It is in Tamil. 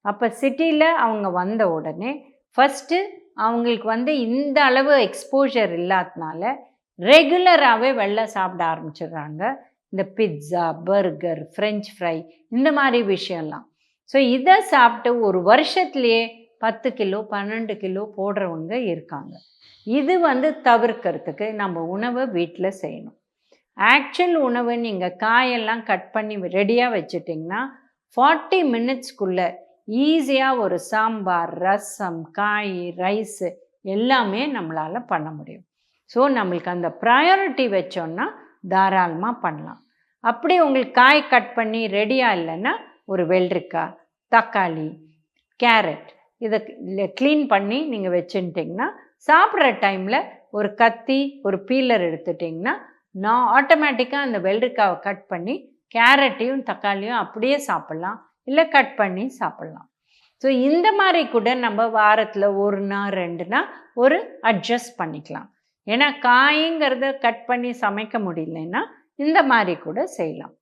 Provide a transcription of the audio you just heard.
அப்போ சிட்டியில் அவங்க வந்த உடனே ஃபஸ்ட்டு அவங்களுக்கு இந்த அளவு எக்ஸ்போஷர் இல்லாதனால ரெகுலராகவே வெளில சாப்பிட ஆரம்பிச்சிடுறாங்க. இந்த பிட்ஸா, பர்கர், ஃப்ரெஞ்ச் ஃப்ரை இந்த மாதிரி விஷயம்லாம். ஸோ இதை சாப்பிட்டு ஒரு வருஷத்துலேயே 10 கிலோ 12 கிலோ போடுறவங்க இருக்காங்க. இது தவிர்க்கிறதுக்கு நம்ம உணவை வீட்டில் செய்யணும். ஆக்சுவல் உணவு நீங்கள் காயெல்லாம் கட் பண்ணி ரெடியாக வச்சுட்டிங்கன்னா 40 மினிட்ஸ்க்குள்ளே ஈஸியாக ஒரு சாம்பார், ரசம், காய், ரைஸு எல்லாமே நம்மளால் பண்ண முடியும். ஸோ நம்மளுக்கு அந்த ப்ரையாரிட்டி வச்சோன்னா தாராளமாக பண்ணலாம். அப்படி உங்களுக்கு காய் கட் பண்ணி ரெடியாக இல்லைன்னா ஒரு வெள்ளரிக்காய், தக்காளி, கேரட் இதை க்ளீன் பண்ணி நீங்கள் வச்சுட்டிங்கன்னா சாப்பிட்ற டைமில் ஒரு கத்தி, ஒரு பீலர் எடுத்துட்டிங்கன்னா நான் ஆட்டோமேட்டிக்காக அந்த வெள்ளரிக்காவை கட் பண்ணி கேரட்டையும் தக்காளியும் அப்படியே சாப்பிட்லாம், இல்லை கட் பண்ணி சாப்பிட்லாம். ஸோ இந்த மாதிரி கூட நம்ம வாரத்தில் 1 நாள் 2 நாள் ஒரு அட்ஜஸ்ட் பண்ணிக்கலாம். ஏன்னா காய்ங்கிறத கட் பண்ணி சமைக்க முடியலன்னா இந்த மாதிரி கூட செய்யலாம்.